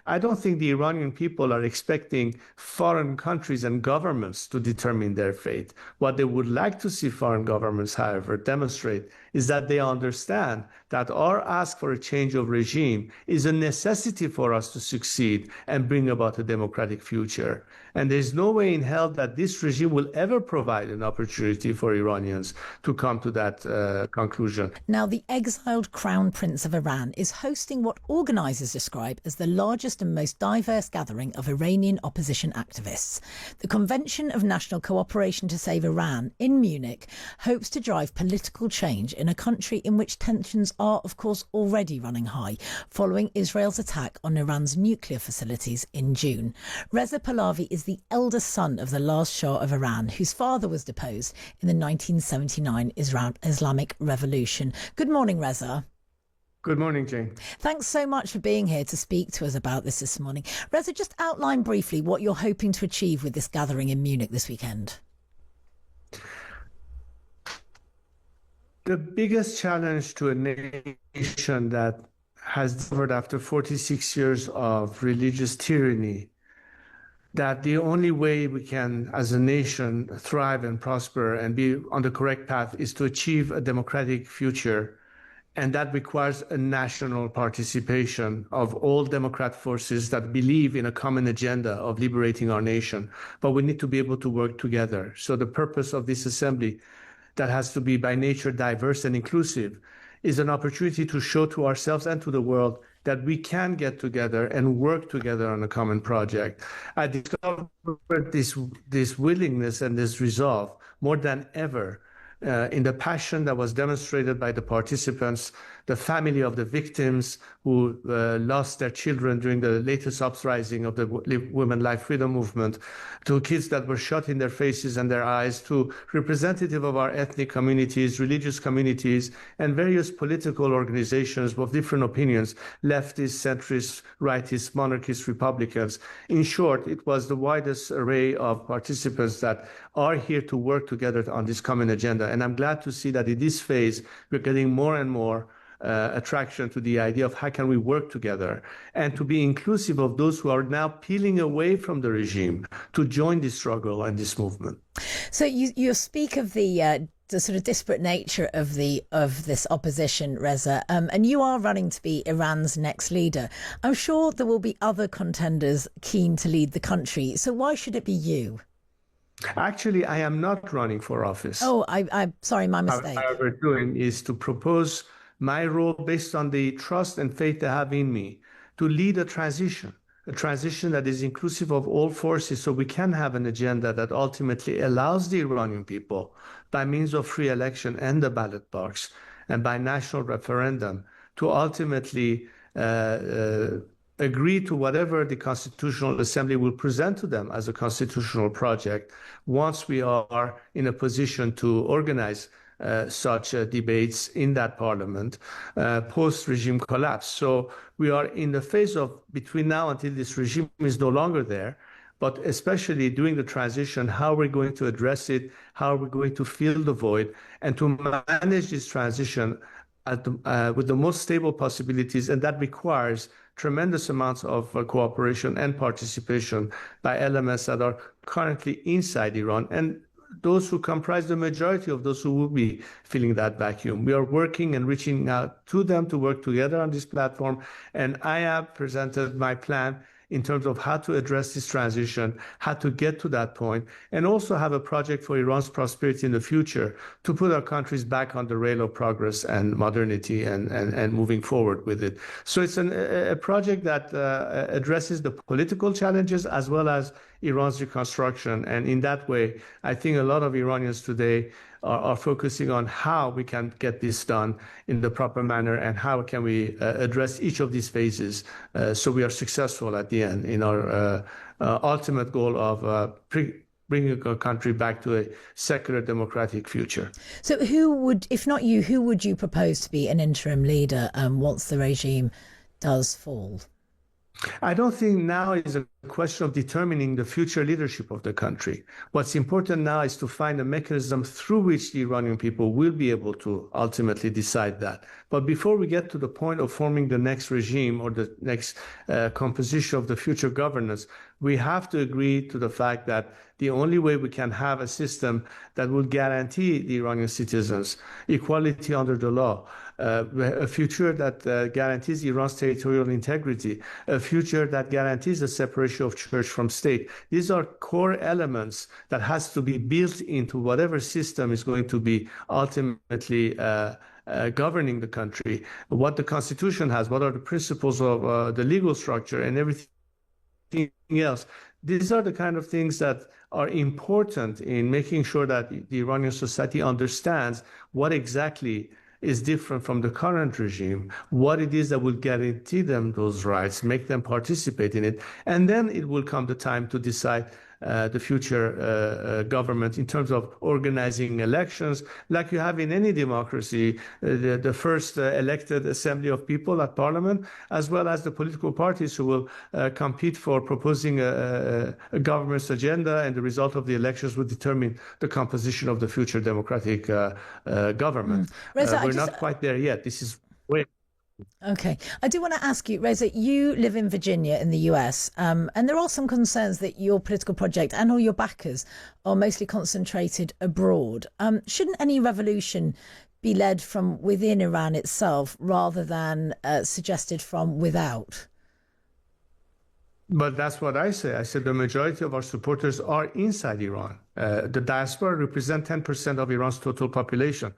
I don't think the Iranian people are expecting foreign countries and governments to determine their fate. What they would like to see foreign governments, however, demonstrate is that they understand that our ask for a change of regime is a necessity for us to succeed and bring about a democratic future. And there's no way in hell that this regime will ever provide an opportunity for Iranians to come to that conclusion. Now, the exiled Crown Prince of Iran is hosting what organisers describe as the largest and most diverse gathering of Iranian opposition activists. The Convention of National Cooperation to Save Iran in Munich hopes to drive political change in a country in which tensions are, of course, already running high following Israel's attack on Iran's nuclear facilities in June. Reza Pahlavi is the eldest son of the last Shah of Iran, whose father was deposed in the 1979 Islamic Revolution. Good morning, Reza. Good morning, Jane. Thanks so much for being here to speak to us about this morning. Reza, just outline briefly what you're hoping to achieve with this gathering in Munich this weekend. The biggest challenge to a nation that has suffered after 46 years of religious tyranny, that the only way we can, as a nation, thrive and prosper and be on the correct path is to achieve a democratic future. And that requires a national participation of all Democrat forces that believe in a common agenda of liberating our nation. But we need to be able to work together. So the purpose of this assembly, that has to be by nature diverse and inclusive, is an opportunity to show to ourselves and to the world that we can get together and work together on a common project. I discovered this willingness and this resolve more than ever in the passion that was demonstrated by the participants, the family of the victims who lost their children during the latest uprising of the Women Life Freedom Movement, to kids that were shot in their faces and their eyes, to representative of our ethnic communities, religious communities, and various political organizations of different opinions, leftists, centrists, rightists, monarchists, Republicans. In short, it was the widest array of participants that are here to work together on this common agenda. And I'm glad to see that in this phase, we're getting more and more attraction to the idea of how can we work together and to be inclusive of those who are now peeling away from the regime to join this struggle and this movement. So you speak of the sort of disparate nature of this opposition, Reza, and you are running to be Iran's next leader. I'm sure there will be other contenders keen to lead the country. So why should it be you? Actually, I am not running for office. Oh, I'm sorry, my mistake. What we're doing is to propose my role based on the trust and faith they have in me to lead a transition that is inclusive of all forces, so we can have an agenda that ultimately allows the Iranian people, by means of free election and the ballot box and by national referendum, to ultimately agree to whatever the Constitutional Assembly will present to them as a constitutional project once we are in a position to organize such debates in that parliament post-regime collapse. So we are in the phase of between now until this regime is no longer there, but especially during the transition, how we're going to address it, how we're going to fill the void, and to manage this transition with the most stable possibilities. And that requires tremendous amounts of cooperation and participation by elements that are currently inside Iran and those who comprise the majority of those who will be filling that vacuum. We are working and reaching out to them to work together on this platform. And I have presented my plan in terms of how to address this transition, how to get to that point, and also have a project for Iran's prosperity in the future to put our countries back on the rail of progress and modernity and moving forward with it. So it's a project that addresses the political challenges as well as Iran's reconstruction. And in that way, I think a lot of Iranians today are focusing on how we can get this done in the proper manner and how can we address each of these phases so we are successful at the end in our ultimate goal of bringing our country back to a secular democratic future. So who would, if not you, who would you propose to be an interim leader once the regime does fall? I don't think now is a question of determining the future leadership of the country. What's important now is to find a mechanism through which the Iranian people will be able to ultimately decide that. But before we get to the point of forming the next regime or the next composition of the future governance, we have to agree to the fact that the only way we can have a system that will guarantee the Iranian citizens equality under the law, a future that guarantees Iran's territorial integrity, a future that guarantees the separation of church from state. These are core elements that has to be built into whatever system is going to be ultimately governing the country. What the Constitution has, what are the principles of the legal structure and everything else. These are the kind of things that are important in making sure that the Iranian society understands what exactly is different from the current regime, what it is that will guarantee them those rights, make them participate in it, and then it will come the time to decide the future government in terms of organizing elections, like you have in any democracy, the first elected assembly of people at parliament, as well as the political parties who will compete for proposing a government's agenda, and the result of the elections will determine the composition of the future democratic government. Reza, we're not quite there yet. This is way. Okay. I do want to ask you, Reza, you live in Virginia in the US, and there are some concerns that your political project and all your backers are mostly concentrated abroad. Shouldn't any revolution be led from within Iran itself rather than suggested from without? But that's what I say. I said the majority of our supporters are inside Iran. The diaspora represent 10% of Iran's total population.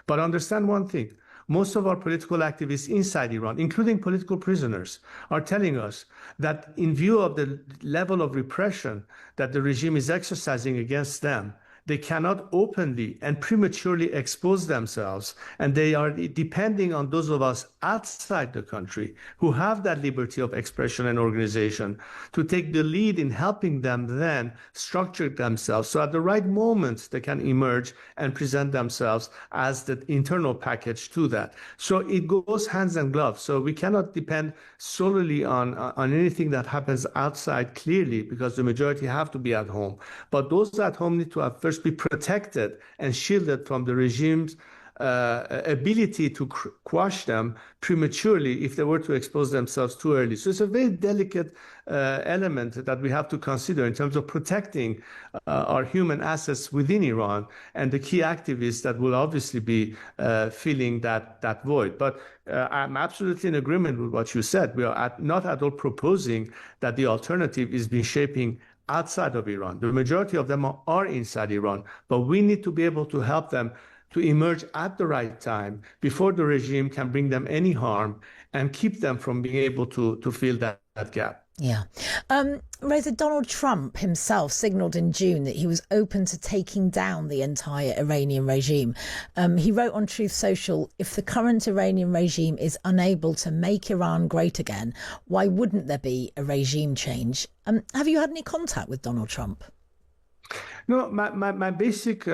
But understand one thing. Most of our political activists inside Iran, including political prisoners, are telling us that in view of the level of repression that the regime is exercising against them, they cannot openly and prematurely expose themselves, and they are depending on those of us outside the country who have that liberty of expression and organization to take the lead in helping them then structure themselves so at the right moment they can emerge and present themselves as the internal package to that. So it goes hands and gloves. So we cannot depend solely on anything that happens outside, clearly, because the majority have to be at home. But those at home need to have first be protected and shielded from the regime's ability to quash them prematurely if they were to expose themselves too early. So it's a very delicate element that we have to consider in terms of protecting our human assets within Iran and the key activists that will obviously be filling that void. But I'm absolutely in agreement with what you said. We are not at all proposing that the alternative is being shaping outside of Iran. The majority of them are inside Iran, but we need to be able to help them to emerge at the right time before the regime can bring them any harm and keep them from being able to fill that gap. Yeah. Reza, Donald Trump himself signalled in June that he was open to taking down the entire Iranian regime. He wrote on Truth Social, if the current Iranian regime is unable to make Iran great again, why wouldn't there be a regime change? Have you had any contact with Donald Trump? No, my basic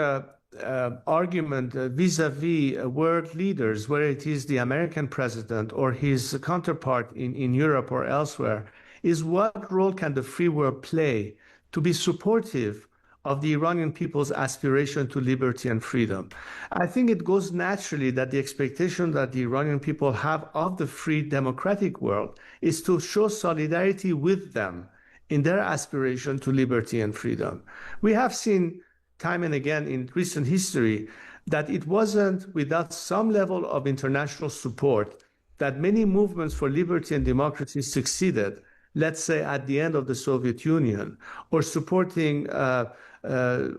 argument vis-a-vis world leaders, whether it is the American president or his counterpart in Europe or elsewhere, is what role can the free world play to be supportive of the Iranian people's aspiration to liberty and freedom. I think it goes naturally that the expectation that the Iranian people have of the free democratic world is to show solidarity with them in their aspiration to liberty and freedom. We have seen time and again in recent history that it wasn't without some level of international support that many movements for liberty and democracy succeeded, let's say at the end of the Soviet Union, or supporting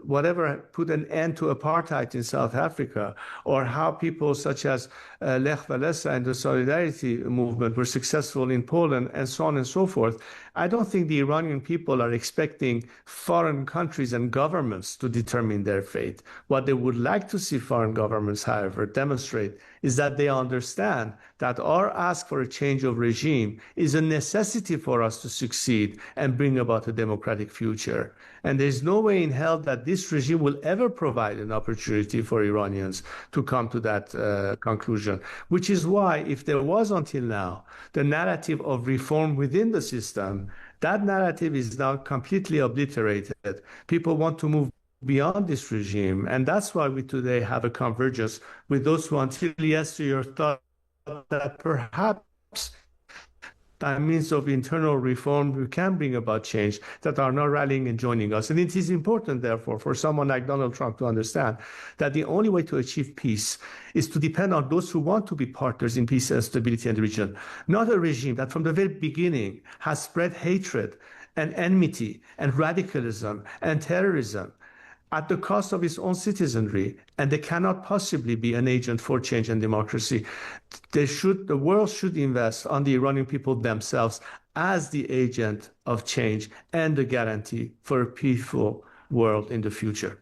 whatever put an end to apartheid in South Africa, or how people such as Lech Walesa and the Solidarity movement were successful in Poland, and so on and so forth. I don't think the Iranian people are expecting foreign countries and governments to determine their fate. What they would like to see foreign governments, however, demonstrate is that they understand that our ask for a change of regime is a necessity for us to succeed and bring about a democratic future. And there's no way been held that this regime will ever provide an opportunity for Iranians to come to that conclusion, which is why, if there was until now the narrative of reform within the system, that narrative is now completely obliterated. People want to move beyond this regime, and that's why we today have a convergence with those who until yesterday thought that perhaps by means of internal reform we can bring about change, that are now rallying and joining us. And it is important, therefore, for someone like Donald Trump to understand that the only way to achieve peace is to depend on those who want to be partners in peace and stability in the region, not a regime that from the very beginning has spread hatred and enmity and radicalism and terrorism at the cost of its own citizenry, and they cannot possibly be an agent for change and democracy. The world should invest on the Iranian people themselves as the agent of change and the guarantee for a peaceful world in the future.